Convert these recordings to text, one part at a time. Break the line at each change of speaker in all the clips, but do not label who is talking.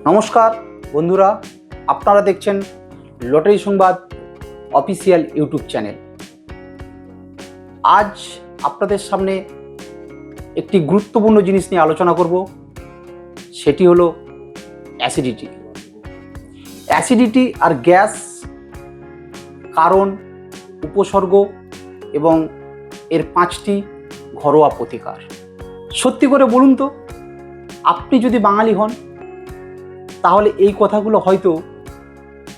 নমস্কার বন্ধুরা, আপনারা দেখছেন লটারি সংবাদ অফিসিয়াল ইউটিউব চ্যানেল। আজ আপনাদের সামনে একটি গুরুত্বপূর্ণ জিনিস নিয়ে আলোচনা করব, সেটি হলো অ্যাসিডিটি। অ্যাসিডিটি আর গ্যাস কারণ, উপসর্গ এবং এর 5টি ঘরোয়া প্রতিকার। সত্যি করে বলুন তো, আপনি যদি বাঙালি হন তাহলে এই কথাগুলো হয়তো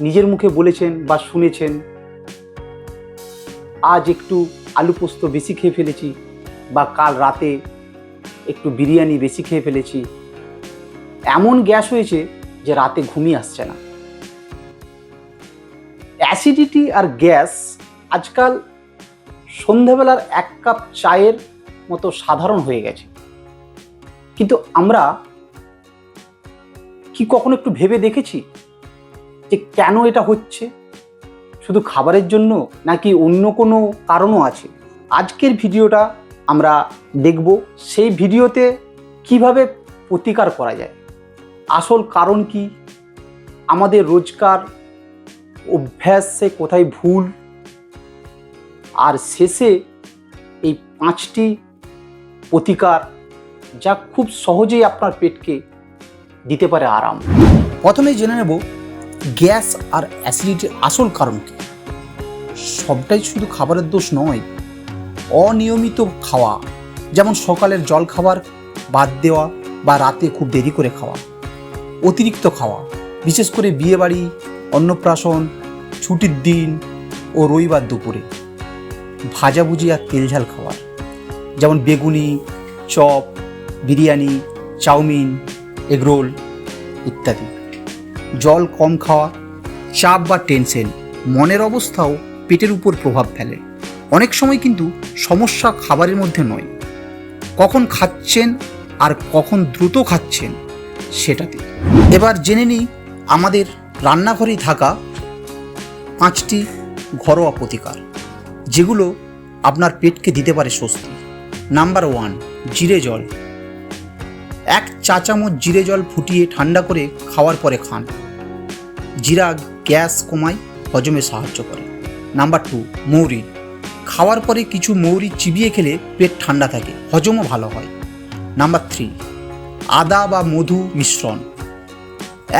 নিজের মুখে বলেছেন বা শুনেছেন। আজ একটু আলু পোস্ত বেশি খেয়ে ফেলেছি, বা কাল রাতে একটু বিরিয়ানি বেশি খেয়ে ফেলেছি, এমন গ্যাস হয়েছে যে রাতে ঘুমই আসছে না। অ্যাসিডিটি আর গ্যাস আজকাল সন্ধ্যাবেলার 1 কাপ চায়ের মতো সাধারণ হয়ে গেছে। কিন্তু আমরা কি কখনো একটু ভেবে দেখেছি যে কেন এটা হচ্ছে? শুধু খাবারের জন্য নাকি অন্য কোনো কারণও আছে? আজকের ভিডিওটা আমরা দেখব। সেই ভিডিওতে কিভাবে প্রতিকার করা যায়, আসল কারণ কি, আমাদের রোজকার অভ্যাসে কোথায় ভুল, আর শেষে এই 5টি প্রতিকার যা খুব সহজেই আপনার পেটকে দিতে পারে আরাম। প্রথমে জেনে নেব গ্যাস আর অ্যাসিডিটির আসল কারণ কি। সবটাই শুধু খাবারের দোষ নয়। অনিয়মিত খাওয়া, যেমন সকালের জল খাবার বাদ দেওয়া বা রাতে খুব দেরি করে খাওয়া, অতিরিক্ত খাওয়া, বিশেষ করে বিয়েবাড়ি, অন্নপ্রাশন, ছুটির দিন ও রবিবার দুপুরে, ভাজাভুজি আর তেলঝাল খাবার, যেমন বেগুনি, চপ, বিরিয়ানি, চাউমিন, এগরোল ইত্যাদি। জল কম খাওয়া, চাপ বা টেনশন মনের অবস্থাও পেটের উপর প্রভাব ফেলে। অনেক সময় কিন্তু সমস্যা খাবারের মধ্যে নয়, কখন খাচ্ছেন আর কখন দ্রুত খাচ্ছেন সেটাতে। এবার জেনে নিই আমাদের রান্নাঘরেই থাকা 5টি ঘরোয়া প্রতিকার, যেগুলো আপনার পেটকে দিতে পারে স্বস্তি। নাম্বার 1, জিরে জল। 1 চা চামচ জিরে জল ফুটিয়ে ঠান্ডা করে খাওয়ার পরে খান। জিরা গ্যাস কমায়, হজমে সাহায্য করে। নাম্বার 2, মৌরি। খাওয়ার পরে কিছু মৌরি চিবিয়ে খেলে পেট ঠান্ডা থাকে, হজমও ভালো হয়। নাম্বার 3, আদা বা মধু মিশ্রণ।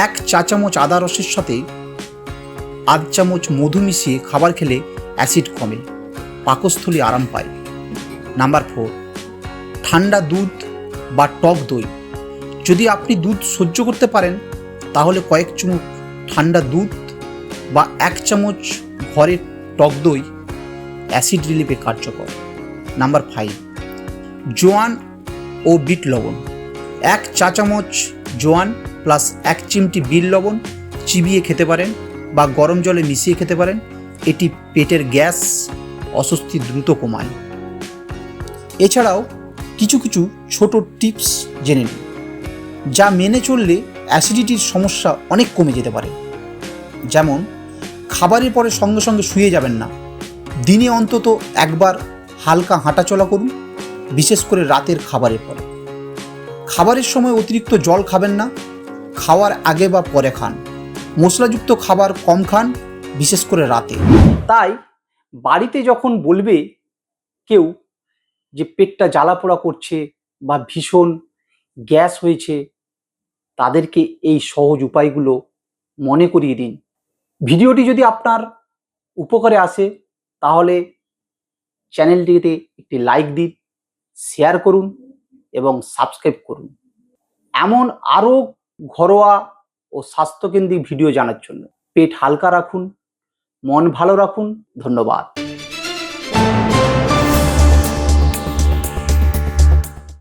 1 চা চামচ আদা রসের সাথে আধ চামচ মধু মিশিয়ে খাবার খেলে অ্যাসিড কমে, পাকস্থলী আরাম পায়। নাম্বার 4, ঠান্ডা দুধ বা টক দই। যদি আপনি দুধ সহ্য করতে পারেন তাহলে কয়েক চুমুক ঠান্ডা দুধ বা 1 চামচ ঘরের টক দই অ্যাসিড রিলিফে কার্যকর। নাম্বার 5, জোয়ান ও বিট লবণ। 1 চা চামচ জোয়ান প্লাস 1 চিমটি বিট লবণ চিবিয়ে খেতে পারেন বা গরম জলে মিশিয়ে খেতে পারেন। এটি পেটের গ্যাস, অস্বস্তি দ্রুত কমায়। এছাড়াও কিছু কিছু ছোট টিপস জেনে নিন, যা মেনে চললে অ্যাসিডিটির সমস্যা অনেক কমে যেতে পারে। যেমন, খাবারের পরে সঙ্গে সঙ্গে শুয়ে যাবেন না। দিনে অন্তত একবার হালকা হাঁটাচলা করুন, বিশেষ করে রাতের খাবারের পরে। খাবারের সময় অতিরিক্ত জল খাবেন না, খাওয়ার আগে বা পরে খান। মশলাযুক্ত খাবার কম খান, বিশেষ করে রাতে। তাই বাড়িতে যখন বলবে কেউ যে পেটটা জ্বালা পোড়া করছে বা ভীষণ গ্যাস হয়েছে, তাদেরকে এই সহজ উপায়গুলো মনে করিয়ে দিন। ভিডিওটি যদি আপনার উপকারে আসে তাহলে চ্যানেলটিতে একটি লাইক দিন, শেয়ার করুন এবং সাবস্ক্রাইব করুন। এমন আরও ঘরোয়া ও স্বাস্থ্যকেন্দ্রিক ভিডিও জানার জন্য পেট হালকা রাখুন, মন ভালো রাখুন। ধন্যবাদ।